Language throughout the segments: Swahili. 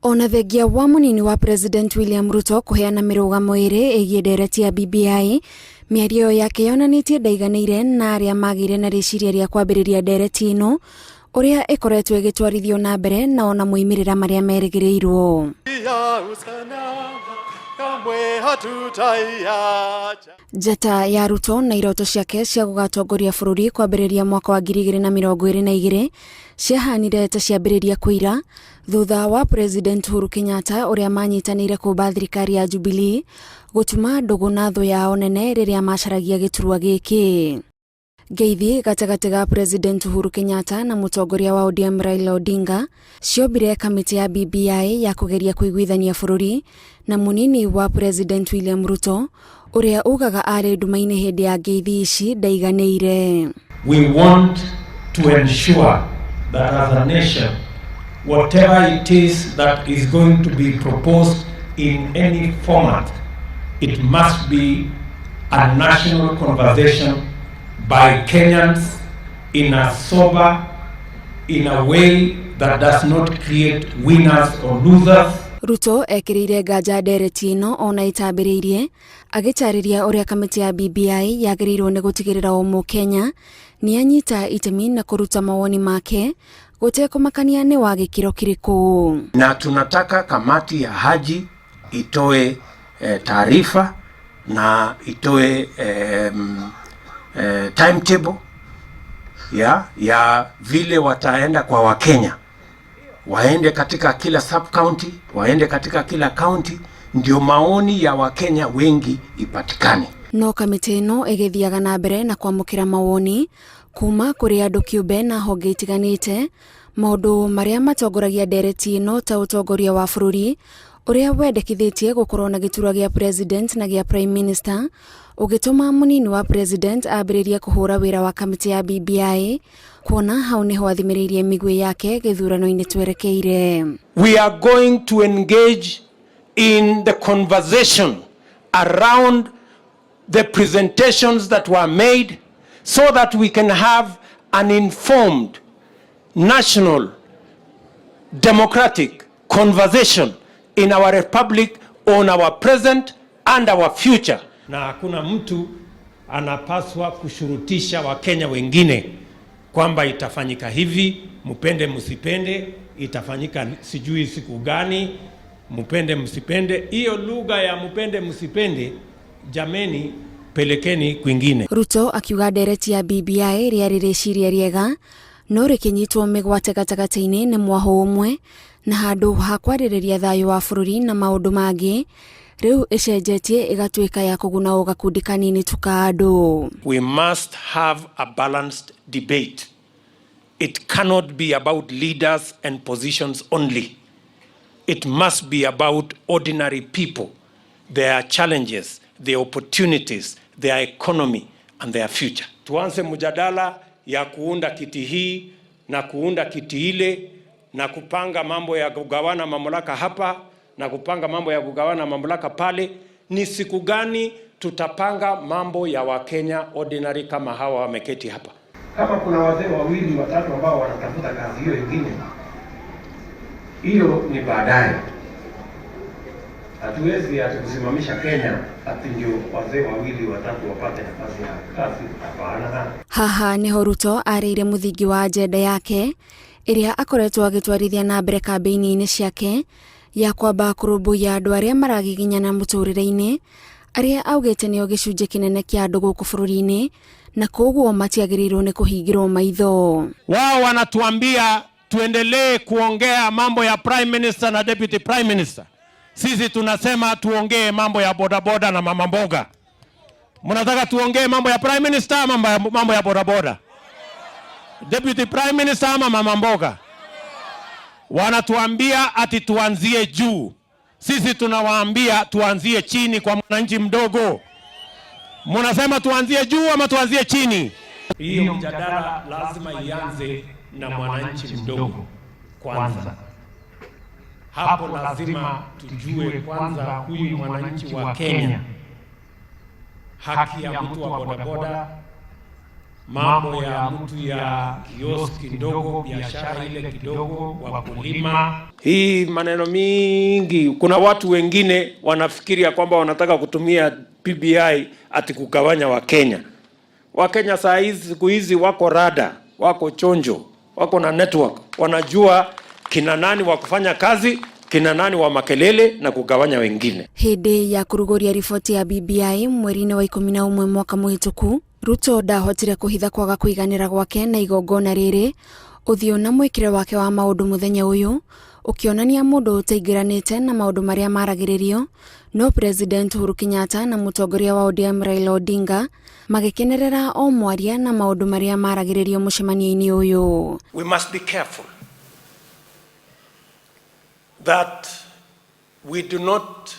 Ona thengia wa munini wa President William Ruto kuheana mirugamo iri igie ndereti ya BBI, miario yake yonanitie ndaiganĩire na aria magire na riciria ria kwambĩrĩria ndereti ino uria ikoretwo igitwarithio na mbere na ona moimirira maria merĩgĩrĩirwo. Njata ya Ruto na iroto ciake cia gugatongoria bũrũri kwambĩrĩria mwaka wa 2022 ciahanire ta ciambĩrĩria kũira thutha wa President Uhuru Kenyatta uria manyitanĩire kũmba thirikari ya Jubilee gũtuma ndũgũ na thũ yao nene rĩrĩa macaragia gĩturwa gĩkĩ. Ngeithi gatagatĩ ga President Uhuru Kenyatta na mũtongoria wa ODM Raila Odinga ciombire kamĩtĩ ya BBI ya kũgeria kũiguithania bũrũri na munini wa President William Ruto uria ugaga arĩ nduma-inĩ hĩndĩ ya ngeithi ici ndaiganĩire. We want to ensure that as a nation, whatever it is that is going to be proposed in any format, it must be a national conversation by Kenyans in a sober, in a way that does not create winners or losers. Ruto ekĩrĩire nganja ndereti ino ona itambĩrĩirie agĩtarĩria ũrĩa kamĩtĩ ya BBI yagĩrĩirwo nĩ gũtigĩrĩra o Mũkenya nĩ anyita itemi na kũruta mawoni make gũtekũmakania nĩ wa gĩkĩro kĩrĩkũ. Na tunataka kamati ya Haji itoe taarifa na itoe timetable ya vile wataenda kwa Wakenya, waende katika kila sub county, waende katika kila county, ndio maoni ya Wakenya wengi ipatikane. No kamĩtĩ ino ĩgĩthiaga na mbere na kwamũkĩra mawoni kuma kũrĩ andũ kĩũmbe na honge itiganĩte, maũndũ marĩa matongoragia ndereti ino ta ũtongoria wa bũrũri uria wendekithĩtie gũkorwo na gĩturwa gĩa president na gĩa prime minister, ũgĩtũma munini wa president ambĩrĩrie kũhũra wĩra wa kamĩtĩ ya BBI kuona hau niho athimĩrĩirie migwi yake gĩthurano-inĩ twerekeire. We are going to engage in the conversation around the presentations that were made so that we can have an informed national democratic conversation in our republic on our present and our future. Na hakuna mtu anapaswa kushurutisha Wakenya wengine kwamba itafanyika hivi, mpende msipende, itafanyika sijui siku gani, mpende msipende. Hiyo lugha ya mpende msipende, jameni, pelekeni kwingine. Ruto akiuga ndereti ya BBI rĩarĩ rĩciria rĩega no rĩkĩnyitwo mĩgwate gatagatĩ-inĩ nĩ mwaho ũmwe na handũ ha kwarĩrĩria thayũ wa bũrũri na maũndũ mangĩ rĩu ĩcenjetie ĩgatuĩka ya kũguna o gakundi kanini tu ka andũ. We must have a balanced debate. It cannot be about leaders and positions only. It must be about ordinary people, their challenges, their opportunities, their economy and their future. Tuanze mjadala ya kuunda kiti hii na kuunda kiti ile na kupanga mambo ya kugawana mamlaka hapa na kupanga mambo ya kugawana mamlaka pale. Ni siku gani tutapanga mambo ya Wakenya ordinary kama hawa wameketi hapa? Kama kuna wazee wawili watatu ambao wanatafuta kazi hiyo nyingine, hiyo ni baadaye. Hatuwezi kusimamisha Kenya ati ndio wazee wawili watatu wapate nafasi ya kazi. Hapana. Haha niho Ruto arĩire mũthingi wa agenda yake ĩrĩa akoretwo agĩtwarithia na mbere kambĩini-inĩ ciake ya kwamba kũrũmbũiya andũ arĩa maragiginyana mũtũrĩre-inĩ arĩa augĩte nĩo gĩcunjĩ kĩnene kĩa andũ gũkũ bũrũri-inĩ na koguo matiagĩrĩirwo nĩ kũhingĩrwo maitho. Wao wanatuambia tuendelee kuongea mambo ya prime minister na deputy prime minister. Sisi tunasema tuongee mambo ya bodaboda na mama mboga. Mnataka tuongee mambo ya prime minister ama mambo ya bodaboda? Deputy prime minister ama mama mboga? Wanatuambia ati tuanzie juu. Sisi tunawaambia tuanzie chini kwa mwananchi mdogo. Mnasema tuanzie juu ama tuanzie chini? Hiyo mjadala lazima ianze na mwananchi mdogo kwanza. Hapo lazima tujue kwanza huyu mwananchi wa Kenya, haki ya mtu wa bodaboda, mambo ya mtu ya kioski kidogo, biashara ile kidogo, wakulima, Hii maneno mingi, kuna watu wengine wanafikiria kwamba wanataka kutumia BBI ati kugawanya Wakenya. Wakenya saa hizi siku hizi wako rada, wako chonjo, wako na network, wanajua kina nani wa kufanya kazi, kina nani wa makelele na kugawanya wengine. Hindi ya kurugoria riboti ya BBI mweri-ini wa 11 mwaka muhituku, Ruto ndahotire kuhitha kwaga kuiganira gwake na igongona riri, uthio na mwikire wake wa maundu muthenya uyu ukionania mundu utaingĩranĩte na maundu maria maragĩrĩrio, no President Uhuru Kenyatta na mutongoria wa ODM Raila Odinga magĩkenerera o mwaria na maundu maria maragĩrĩrio mũcemanio-inĩ uyu. We must be careful that we do not,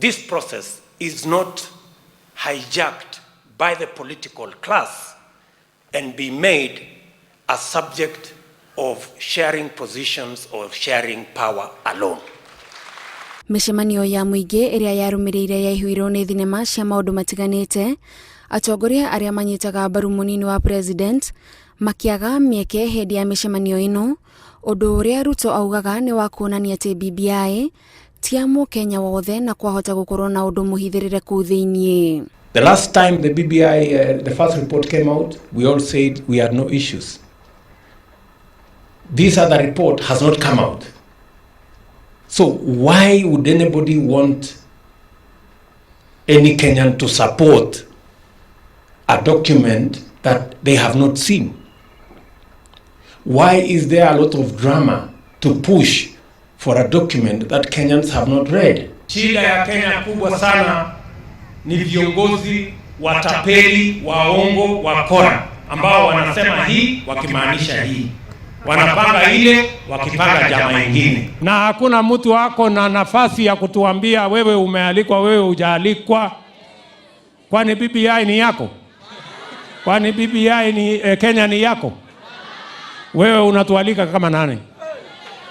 this process is not hijacked by the political class and be made a subject of sharing positions or sharing power alone. Mĩcemanio ya mũingĩ ĩrĩa yarũmĩrĩire yaihũirwo nĩ thinema cia maũndũ matiganĩte, atongoria arĩa manyitaga mbaru mũnini wa president makiaga mĩeke hĩndĩ ya mĩcemanio ĩno, ũndũ ũrĩa Ruto augaga nĩ wa kuonania atĩ BBI ti ya Mũkenya wothe na kwahota gũkorwo na ũndũ mũhithĩrĩre kũu thĩiniĩ. The last time the BBI, the first report came out, we all said we had no issues. This other report has not come out. So why would anybody want any Kenyan to support a document that they have not seen? Why is there a lot of drama to push for a document that Kenyans have not read? Shida ya Kenya kubwa sana ni viongozi watapeli, waongo, wakora ambao wanasema hii wakimaanisha hii. Wanapanga ile wakipanga jamaa ingine. Na hakuna mtu wako na nafasi ya kutuambia wewe umealikwa, wewe hujaalikwa. Kwani BBI ni yako? Kwani BBI ni Kenya ni yako? Wewe unatualika kama nani?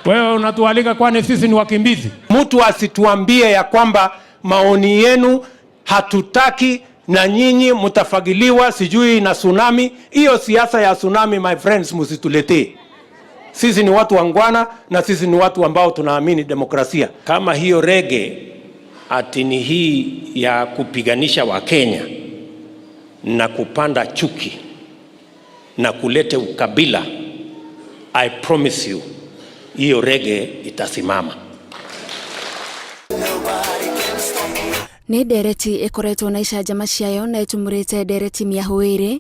Wewe unatualika kwani sisi ni wakimbizi? Mtu asituambie ya kwamba maoni yenu hatutaki na nyinyi mtafagiliwa sijui na tsunami. Hiyo siasa ya tsunami, my friends, msituletee. Sisi ni watu wangwana na sisi ni watu ambao tunaamini demokrasia. Kama hiyo rege ati ni hii ya kupiganisha Wakenya na kupanda chuki na kulete ukabila, I promise you, hiyo rege itasimama. Nĩ ndereti ĩkoretwo na icanjama ciayo na ĩtumũrĩte ndereti mĩahu ĩrĩ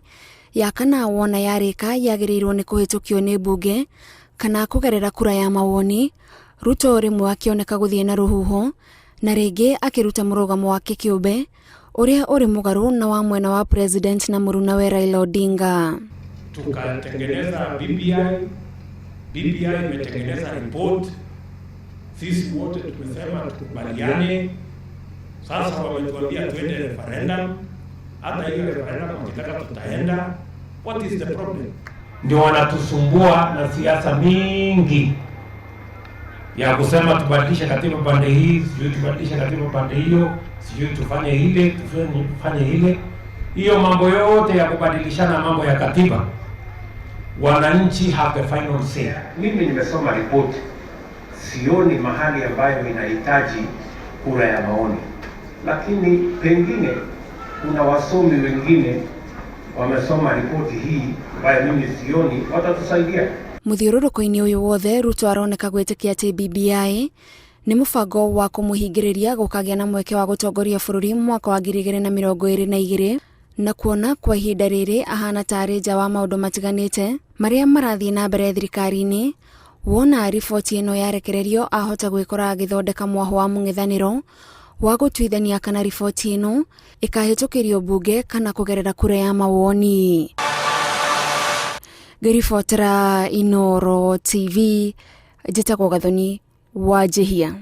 ya kana wona yarĩka yagĩrĩirwo nĩ kũhĩtũkio nĩ mbunge kana kũgerera kura ya mawoni. Ruto rĩmwe akĩoneka gũthiĩ na rũhuho na rĩngĩ akĩruta mũrũgamo wake kĩũmbe ũrĩa ũrĩ mũgarũ na wa mwena wa president na mũruna we Raila Odinga. Tukatengeneza BBI imetengeneza report, sisi wote tumesema tukubaliane. Sasa wametuambia tuende referendum, hata hiyo referendum wakitaka tutaenda. What is the problem? Ndio wanatusumbua na siasa mingi ya kusema tubadilishe katiba pande hii, sijui tubadilishe katiba pande hiyo, sijui tufanye ile, tufanye ile. Hiyo mambo yote ya kubadilishana mambo ya katiba, wananchi have the final say. Mimi nimesoma ripoti, sioni mahali ambayo inahitaji kura ya maoni, lakini pengine kuna wasomi wengine wamesoma ripoti hii ambayo mimi sioni, watatusaidia. Muthiũrũrũko-inĩ ũyũ wothe Ruto aroneka gwĩtĩkia atĩ BBI nĩ mũbango wa kũmũhingĩrĩria gũkagĩa na mweke wa gũtongoria bũrũri mwaka wa 2022 na kuona kwa ihinda rĩrĩ ahana tarĩ nja wa maũndũ matiganĩte marĩa marathiĩ na mbere thirikari-inĩ. Wona riboti ĩno yarekererio ahota gwĩkora agĩthondeka mwaho wa mũng'ethanĩro wa gũtuithania kana riboti ĩno ĩkahĩtũkĩrio mbunge kana kũgerera kura ya mawoni. Ngĩribotera Inooro TV, njĩtagwo Gathoni wa Njĩhia.